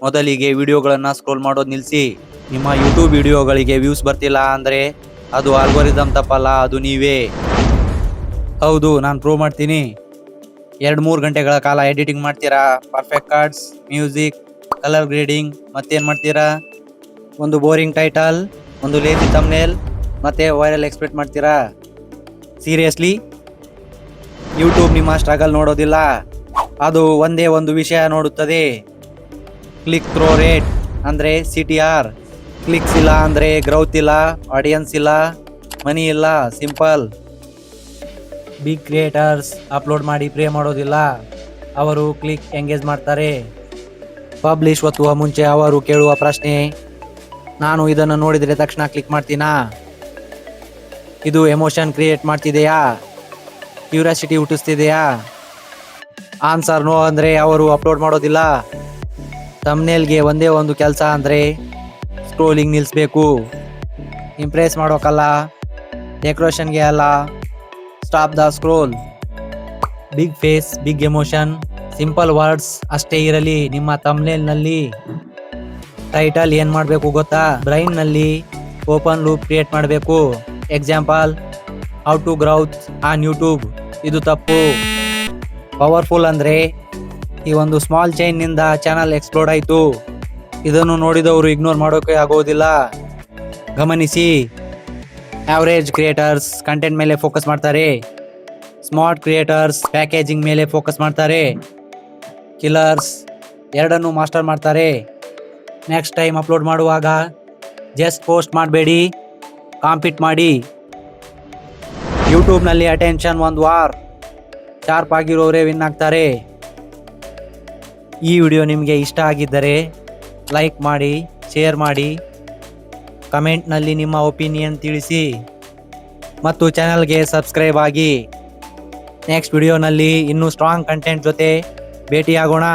ಮೊದಲಿಗೆ ವಿಡಿಯೋಗಳನ್ನು ಸ್ಕ್ರೋಲ್ ಮಾಡೋದು ನಿಲ್ಲಿಸಿ. ನಿಮ್ಮ ಯೂಟ್ಯೂಬ್ ವಿಡಿಯೋಗಳಿಗೆ ವ್ಯೂಸ್ ಬರ್ತಿಲ್ಲ ಅಂದರೆ ಅದು ಆಲ್ಗೋರಿದಮ್ ತಪ್ಪಲ್ಲ, ಅದು ನೀವೇ. ಹೌದು, ನಾನು ಪ್ರೂವ್ ಮಾಡ್ತೀನಿ. 2-3 ಗಂಟೆಗಳ ಕಾಲ ಎಡಿಟಿಂಗ್ ಮಾಡ್ತೀರಾ, perfect cards, music, colour grading, ಮತ್ತೇನು ಮಾಡ್ತೀರಾ? ಒಂದು ಬೋರಿಂಗ್ ಟೈಟಲ್, ಒಂದು ಲೇಜಿ ಥಂಬ್ನೇಲ್, ಮತ್ತೆ ವೈರಲ್ ಎಕ್ಸ್ಪೆಕ್ಟ್ ಮಾಡ್ತೀರಾ? ಸೀರಿಯಸ್ಲಿ? ಯೂಟ್ಯೂಬ್ ನಿಮ್ಮ ಸ್ಟ್ರಗಲ್ ನೋಡೋದಿಲ್ಲ, ಅದು ಒಂದೇ ಒಂದು ವಿಷಯ ನೋಡುತ್ತದೆ. ಕ್ಲಿಕ್ ಥ್ರೋ ರೇಟ್ ಅಂದರೆ CTR. ಕ್ಲಿಕ್ಸ್ ಇಲ್ಲ ಅಂದರೆ ಗ್ರೌತ್ ಇಲ್ಲ, ಆಡಿಯನ್ಸ್ ಇಲ್ಲ, ಮನಿ ಇಲ್ಲ. ಸಿಂಪಲ್. ಬಿಗ್ ಕ್ರಿಯೇಟರ್ಸ್ ಅಪ್ಲೋಡ್ ಮಾಡಿ ಪ್ರೇ ಮಾಡೋದಿಲ್ಲ, ಅವರು ಕ್ಲಿಕ್ ಎಂಗೇಜ್ ಮಾಡ್ತಾರೆ. ಪಬ್ಲಿಷ್ ಒತ್ತುವ ಮುಂಚೆ ಅವರು ಕೇಳುವ ಪ್ರಶ್ನೆ, ನಾನು ಇದನ್ನು ನೋಡಿದರೆ ತಕ್ಷಣ ಕ್ಲಿಕ್ ಮಾಡ್ತೀನಾ? ಇದು ಎಮೋಷನ್ ಕ್ರಿಯೇಟ್ ಮಾಡ್ತಿದೆಯಾ? ಕ್ಯೂರಿಯಾಸಿಟಿ ಹುಟ್ಟಿಸ್ತಿದೆಯಾ? ಆನ್ಸರ್ ನೋ ಅಂದರೆ ಅವರು ಅಪ್ಲೋಡ್ ಮಾಡೋದಿಲ್ಲ. ಥಂಬ್ನೇಲ್ಗೆ ಒಂದೇ ಒಂದು ಕೆಲಸ ಅಂದರೆ ಸ್ಕ್ರೋಲಿಂಗ್ ನಿಲ್ಲಿಸಬೇಕು. ಇಂಪ್ರೆಸ್ ಮಾಡೋಕ್ಕಲ್ಲ, ಡೆಕೋರೇಷನ್ಗೆ ಅಲ್ಲ. Stop the scroll. Big face, big emotion, simple words ಅಷ್ಟೇ ಇರಲಿ ನಿಮ್ಮ ಥಂಬ್ನೇಲ್ನಲ್ಲಿ. ಟೈಟಲ್ ಏನು ಮಾಡಬೇಕು ಗೊತ್ತಾ? ಬ್ರೈನ್ನಲ್ಲಿ ಓಪನ್ ಲೂಪ್ ಕ್ರಿಯೇಟ್ ಮಾಡಬೇಕು. Example, how to growth on YouTube. ಇದು ತಪ್ಪು. ಪವರ್ಫುಲ್ ಅಂದರೆ ಈ ಒಂದು ಸ್ಮಾಲ್ ಚೈನ್ನಿಂದ ಚಾನಲ್ ಎಕ್ಸ್ಪ್ಲೋಡ್ ಆಯಿತು. ಇದನ್ನು ನೋಡಿದವರು ಇಗ್ನೋರ್ ಮಾಡೋಕೆ ಆಗೋದಿಲ್ಲ. ಗಮನಿಸಿ, ಆವ್ರೇಜ್ ಕ್ರಿಯೇಟರ್ಸ್ ಕಂಟೆಂಟ್ ಮೇಲೆ ಫೋಕಸ್ ಮಾಡ್ತಾರೆ. ಸ್ಮಾರ್ಟ್ ಕ್ರಿಯೇಟರ್ಸ್ ಪ್ಯಾಕೇಜಿಂಗ್ ಮೇಲೆ ಫೋಕಸ್ ಮಾಡ್ತಾರೆ. ಕಿಲ್ಲರ್ಸ್ ಎರಡನ್ನೂ ಮಾಸ್ಟರ್ ಮಾಡ್ತಾರೆ. ನೆಕ್ಸ್ಟ್ ಟೈಮ್ ಅಪ್ಲೋಡ್ ಮಾಡುವಾಗ ಜಸ್ಟ್ ಪೋಸ್ಟ್ ಮಾಡಬೇಡಿ, ಕಾಂಪೀಟ್ ಮಾಡಿ. ಯೂಟ್ಯೂಬ್ನಲ್ಲಿ ಅಟೆನ್ಷನ್ ಒಂದು ವಾರ್. ಶಾರ್ಪ್ ಆಗಿರೋರೇ ವಿನ್ ಆಗ್ತಾರೆ. ಈ ವಿಡಿಯೋ ನಿಮಗೆ ಇಷ್ಟ ಆಗಿದ್ದರೆ ಲೈಕ್ ಮಾಡಿ, ಶೇರ್ ಮಾಡಿ, ಕಮೆಂಟ್ನಲ್ಲಿ ನಿಮ್ಮ ಒಪಿನಿಯನ್ ತಿಳಿಸಿ ಮತ್ತು ಚಾನಲ್ಗೆ ಸಬ್ಸ್ಕ್ರೈಬ್ ಆಗಿ. ನೆಕ್ಸ್ಟ್ ವಿಡಿಯೋನಲ್ಲಿ ಇನ್ನೂ ಸ್ಟ್ರಾಂಗ್ ಕಂಟೆಂಟ್ ಜೊತೆ ಭೇಟಿಯಾಗೋಣ.